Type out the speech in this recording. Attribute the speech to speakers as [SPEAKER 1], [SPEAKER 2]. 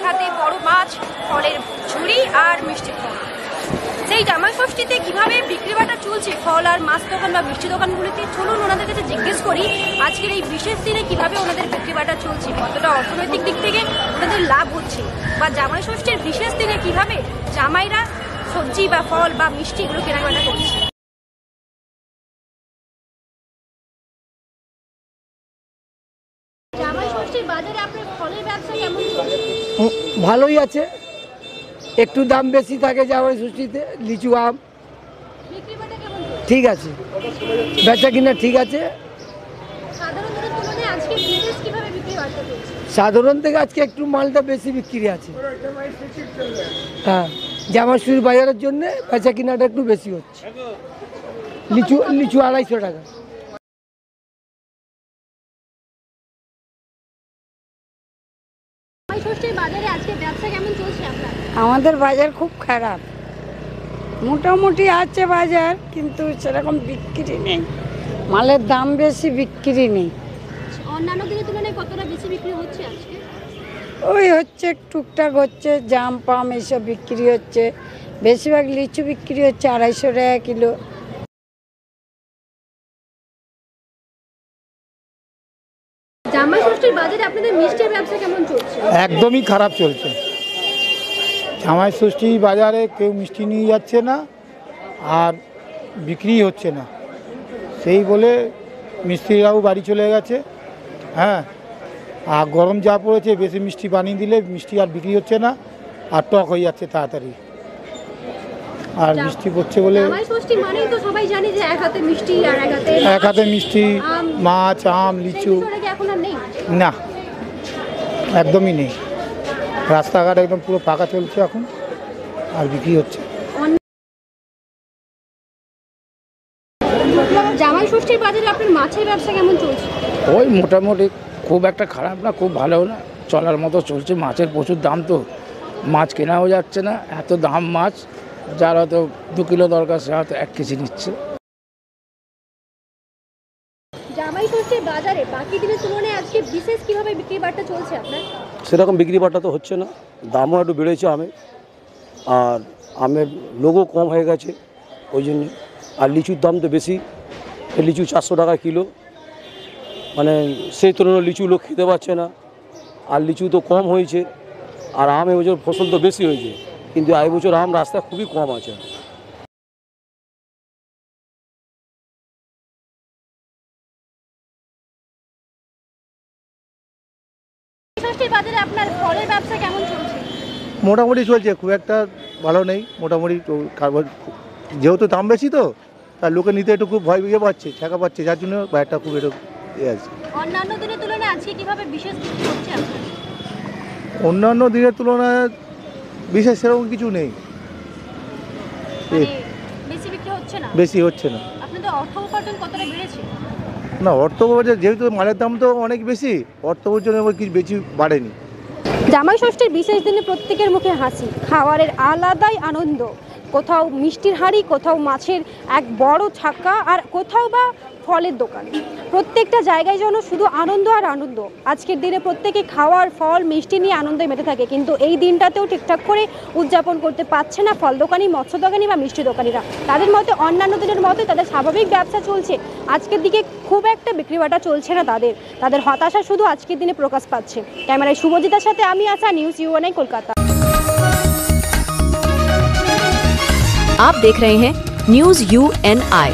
[SPEAKER 1] হাতে বড় মাছ, ফলের ঝুড়ি আর মিষ্টি ফল। সেই জামাই ষষ্ঠীতে কিভাবে বিক্রি বাটা চলছে ফল আর মাছ দোকান বা মিষ্টি দোকানগুলিতে, চলুন ওনাদের কাছে জিজ্ঞেস করি আজকের এই বিশেষ দিনে কিভাবে ওনাদের বিক্রি বাটা চলছে, কতটা অর্থনৈতিক দিক থেকে ওনাদের লাভ হচ্ছে, বা জামাই ষষ্ঠীর বিশেষ দিনে কিভাবে জামাইরা সবজি বা ফল বা মিষ্টি এগুলো কেনাকাটা করছে। জামাই ষষ্ঠীর বাজারে আপনার ফলের ব্যবসা কেমন চলছে?
[SPEAKER 2] ভালোই আছে, একটু দাম বেশি থাকে জামাই ষষ্ঠীতে। লিচু আম
[SPEAKER 1] বিক্রি বাটা কেমন চলছে?
[SPEAKER 2] ঠিক আছে, বেচা কিনা ঠিক আছে।
[SPEAKER 1] সাধারণ দিনের তুলনায় আজকে বিশেষ কিভাবে বিক্রি বাটা চলছে?
[SPEAKER 2] সাধারণ থেকে আজকে একটু মালটা বেশি বিক্রি আছে। হ্যাঁ, জামাই ষষ্ঠীর বাজারের জন্য বেচা কিনাটা একটু বেশি হচ্ছে। লিচু 250 টাকা।
[SPEAKER 1] জামাই ষষ্ঠীর বাজারে আজকে ব্যবসা কেমন চলছে আপনার?
[SPEAKER 3] আমাদের বাজার খুব খারাপ, মোটামুটি আছে বাজার, কিন্তু সেরকম বিক্রি নেই, মালের দাম বেশি, বিক্রি নেই।
[SPEAKER 1] অন্যান্য দিনের তুলনায় কতটা বেশি বিক্রি হচ্ছে আজকে?
[SPEAKER 3] ওই হচ্ছে টুকটাক হচ্ছে, জাম পাম এইসব বিক্রি হচ্ছে, বেশিরভাগ লিচু বিক্রি হচ্ছে 250 টাকা কিলো।
[SPEAKER 1] জামাই ষষ্ঠীর বাজারে আপনাদের মিষ্টির ব্যবসা কেমন চলছে?
[SPEAKER 4] একদমই খারাপ চলছে। জামাই ষষ্ঠী বাজারে কেউ মিষ্টি নিয়ে যাচ্ছে না, আর বিক্রি হচ্ছে না, সেই বলে মিস্ত্রিরাও বাড়ি চলে গেছে। হ্যাঁ, আর গরম যা পড়েছে, বেশি মিষ্টি বানিয়ে দিলে মিষ্টি আর বিক্রি হচ্ছে না, আর টক হয়ে যাচ্ছে তাড়াতাড়ি। আর মিষ্টি পড়ছে বলে
[SPEAKER 1] জামাই ষষ্ঠী মানেই তো সবাই জানে যে এক হাতে মিষ্টি আর এক হাতে
[SPEAKER 4] মিষ্টি, মাছ, আম, লিচু।
[SPEAKER 1] এখন আর নেই
[SPEAKER 4] না, একদমই নেই। রাস্তাঘাট একদম পুরো ফাঁকা চলছে এখন, আর বিক্রি হচ্ছে।
[SPEAKER 1] জামাই ষষ্ঠীর বাজারে আপনার মাছের ব্যবসা কেমন চলছে?
[SPEAKER 5] ওই মোটামুটি, খুব একটা খারাপ না, খুব ভালো না, চলার মতো চলছে। মাছের প্রচুর দাম, তো মাছ কেনাও যাচ্ছে না, এত দাম মাছ। যার হয়তো 2 কিলো দরকার, সে হয়তো 1 কেজি নিচ্ছে।
[SPEAKER 1] জামাই ষষ্ঠীর বাজারে বাকি দিনের তুলনায় আজকে বিশেষ কিভাবে বিক্রি বাট্টা চলছে আপনার?
[SPEAKER 6] সেরকম বিক্রি বাট্টা তো হচ্ছে না, দামও একটু বেড়েছে আর আমের লোকও কম হয়ে গেছে ওই জন্য। আর লিচুর দাম তো বেশি, লিচু 400 টাকা কিলো, মানে সেই তুলনায় লিচু লোক খেতে পারছে না। আর লিচু তো কম হয়েছে, আর আম এবছর ফসল তো বেশি হয়েছে, কিন্তু এই বছর আম রাস্তা খুবই কম আছে।
[SPEAKER 1] ষষ্ঠীর বাজারে আপনার ফলের ব্যবসা কেমন চলছে?
[SPEAKER 4] মোটামুটি চলছে, খুব একটা ভালো নেই, মোটামুটি। যেহেতু দাম বেশি, তো তার লোকে নিতে একটু খুব ভয় পাচ্ছে, ঠেকা পাচ্ছে, যার জন্য বাজারটা খুব একটু আছে।
[SPEAKER 1] অন্যান্য দিনের তুলনায় আজকে কিভাবে বিশেষ বিক্রি হচ্ছে আপনার?
[SPEAKER 4] অন্যান্য দিনের তুলনায় বিশেষ সেরকম কিছু নেই,
[SPEAKER 1] বেশি বিক্রি হচ্ছে না,
[SPEAKER 4] বেশি হচ্ছে না।
[SPEAKER 1] আপনাদের অর্থ উপার্জন কতটা বেড়েছে?
[SPEAKER 4] না, অর্থ যেহেতু মালের দাম তো অনেক বেশি, অর্থ উপার্জনের কিছু বেশি বাড়েনি।
[SPEAKER 1] জামাই ষষ্ঠীর বিশেষ দিনে প্রত্যেকের মুখে হাসি, খাবারের আলাদাই আনন্দ। কোথাও মিষ্টির হাঁড়ি, কোথাও মাছের এক বড় ছাক্কা, আর কোথাও বা ফলের দোকান। প্রত্যেকটা জায়গায় যেন শুধু আনন্দ আর আনন্দ। আজকের দিনে প্রত্যেকে খাওয়ার, ফল, মিষ্টি নিয়ে আনন্দে মেতে থাকে, কিন্তু এই দিনটাতেও ঠিকঠাক করে উদযাপন করতে পারছে না ফল দোকানি, মৎস্য দোকানি বা মিষ্টি দোকানিরা। তাদের মতে অন্যান্য দিনের মতোই তাদের স্বাভাবিক ব্যবসা চলছে, আজকের দিকে খুব একটা বিক্রি বাটা চলছে না তাদের হতাশা শুধু আজকের দিনে প্রকাশ পাচ্ছে। ক্যামেরায় শুভজিতার সাথে আমি আশা, নিউজ UNI কলকাতা।
[SPEAKER 7] आप देख रहे हैं न्यूज UNI।